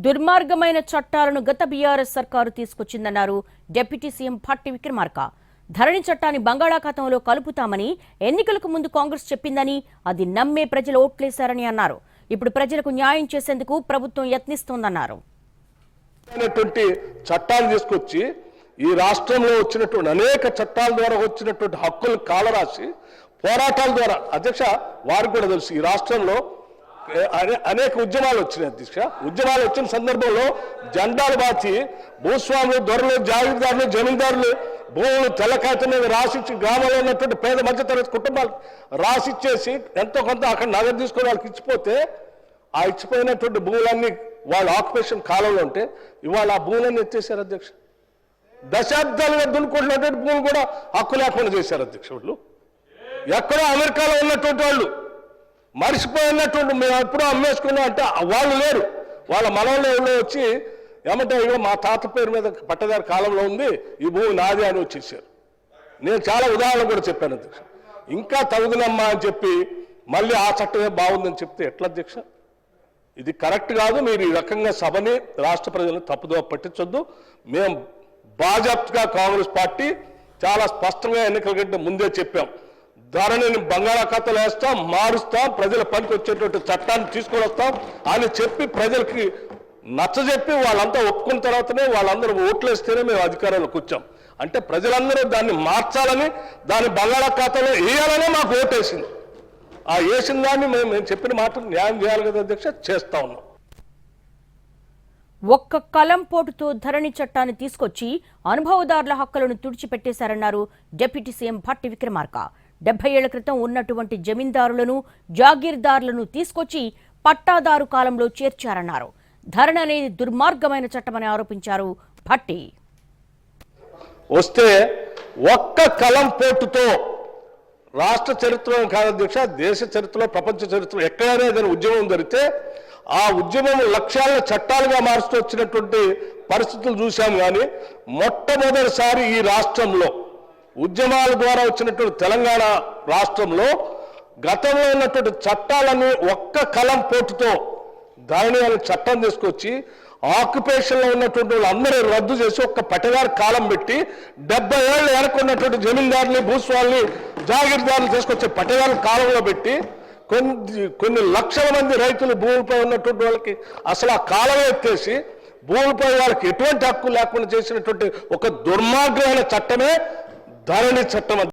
దుర్మార్గమైన చట్టాలను గత బీఆర్ఎస్ సర్కారు తీసుకొచ్చిందన్నారు డిప్యూటీ సీఎం భట్టి విక్రమార్క. ధరణి చట్టాన్ని బంగాళాఖాతంలో కలుపుతామని ఎన్నికలకు ముందు కాంగ్రెస్ చెప్పిందని, అది నమ్మే ప్రజలు ఓట్లేశారని అన్నారు. ఇప్పుడు ప్రజలకు న్యాయం చేసేందుకు ప్రభుత్వం యత్నిస్తోందన్నారు. చట్టాలు తీసుకొచ్చి ఈ రాష్ట్రంలో వచ్చినటువంటి అనేక చట్టాల ద్వారా వచ్చినటువంటి హక్కులు కాలరాసి పోరాటాల ద్వారా అధ్యక్ష వారికి కూడా తెలుసు ఈ రాష్ట్రంలో అనేక ఉద్యమాలు వచ్చినాయి అధ్యక్ష. ఉద్యమాలు వచ్చిన సందర్భంలో జెండాలు బాచి భూస్వాములు, దొరలు, జాగీర్దారులు, జమీందారులు భూములు తెల్లకాయత మీద రాసిచ్చి గ్రామంలో ఉన్నటువంటి పేద మధ్యతరగతి కుటుంబాలు రాసిచ్చేసి ఎంతో కొంత అక్కడ నగదు తీసుకొని వాళ్ళకి ఇచ్చిపోతే ఆ ఇచ్చిపోయినటువంటి భూములన్నీ వాళ్ళ ఆక్యుపేషన్ కాలంలో ఉంటే ఇవాళ ఆ భూములన్నీ ఎత్తేసారు అధ్యక్ష. దశాబ్దాలుగా దున్నుకుంటున్నటువంటి భూములు కూడా హక్కు లేకుండా చేశారు అధ్యక్ష. వాళ్ళు ఎక్కడో అమెరికాలో ఉన్నటువంటి వాళ్ళు మరిచిపోయినటువంటి మేము ఎప్పుడో అమ్మేసుకున్నాం అంటే వాళ్ళు లేరు. వాళ్ళ మనవళ్ళు వచ్చి ఏమంటే ఇగో మా తాత పేరు మీద పట్టదారి కాలంలో ఉంది, ఈ భూమి నాది అని వచ్చేసారు. నేను చాలా ఉదాహరణ కూడా చెప్పాను అధ్యక్ష. ఇంకా తగుదనమ్మా అని చెప్పి మళ్ళీ ఆ చట్టమే బాగుందని చెప్తే ఎట్లా అధ్యక్ష? ఇది కరెక్ట్ కాదు. మీరు ఈ రకంగా సభని రాష్ట్ర ప్రజలను తప్పుదోవ పట్టించొద్దు. మేము బాజాప్తుగా కాంగ్రెస్ పార్టీ చాలా స్పష్టంగా ఎన్నికల కంటే ముందే చెప్పాం, ధరణిని బంగాళాఖాతంలో వేస్తాం, మారుస్తాం, ప్రజల పనికి వచ్చేటువంటి చట్టాన్ని తీసుకొని వస్తాం అని చెప్పి ప్రజలకి నచ్చజెప్పి వాళ్ళంతా ఒప్పుకున్న తర్వాతనే వాళ్ళందరూ ఓట్లేస్తేనే మేము అధికారంలోకి వచ్చాం. అంటే ప్రజలందరూ దాన్ని మార్చాలని, దాన్ని బంగాళాఖాతంలో వేయాలనే మాకు ఓటేసింది. ఆ వేసిన దాన్ని మేము చెప్పిన మాట న్యాయం చేయాలి కదా అధ్యక్ష, చేస్తా ఉన్నాం. ఒక్క కలం పోటుతో ధరణి చట్టాన్ని తీసుకొచ్చి అనుభవదారుల హక్కులను తుడిచిపెట్టేశారన్నారు డిప్యూటీ సీఎం భట్టి విక్రమార్క. 70 ఏళ్ల క్రితం ఉన్నటువంటి జమీందారులను, జాగీర్దారులను తీసుకొచ్చి పట్టాదారు కాలంలో చేర్చారన్నారు. ధరణి అనేది దుర్మార్గమైన చట్టమని ఆరోపించారు భట్టి. వస్తే ఒక్క కలం పోటుతో రాష్ట్ర చరిత్రలో కాదు అధ్యక్ష, దేశ చరిత్రలో, ప్రపంచ చరిత్రలో ఎక్కడైనా ఏదైనా ఉద్యమం జరిగితే ఆ ఉద్యమం లక్ష్యాలను చట్టాలుగా మారుస్తూ వచ్చినటువంటి పరిస్థితులు చూశాం. కానీ మొట్టమొదటిసారి ఈ రాష్ట్రంలో ఉద్యమాల ద్వారా వచ్చినటువంటి తెలంగాణ రాష్ట్రంలో గతంలో ఉన్నటువంటి చట్టాలని ఒక్క కలం పోటుతో ధరణి అనే చట్టం తీసుకొచ్చి ఆక్యుపేషన్లో ఉన్నటువంటి వాళ్ళందరూ రద్దు చేసి ఒక్క పట్టదారు కాలం పెట్టి 70 ఏళ్ళు వెనకున్నటువంటి జమీందారుని, భూస్వాముల్ని, జాగీర్దారులు తీసుకొచ్చే పట్టదారు కాలంలో పెట్టి కొన్ని లక్షల మంది రైతులు భూమిపై ఉన్నటువంటి వాళ్ళకి అసలు ఆ కాలం ఎత్తేసి భూమిపై వాళ్ళకి ఎటువంటి హక్కు లేకుండా చేసినటువంటి ఒక దుర్మార్గమైన చట్టమే ధరణి చట్టం.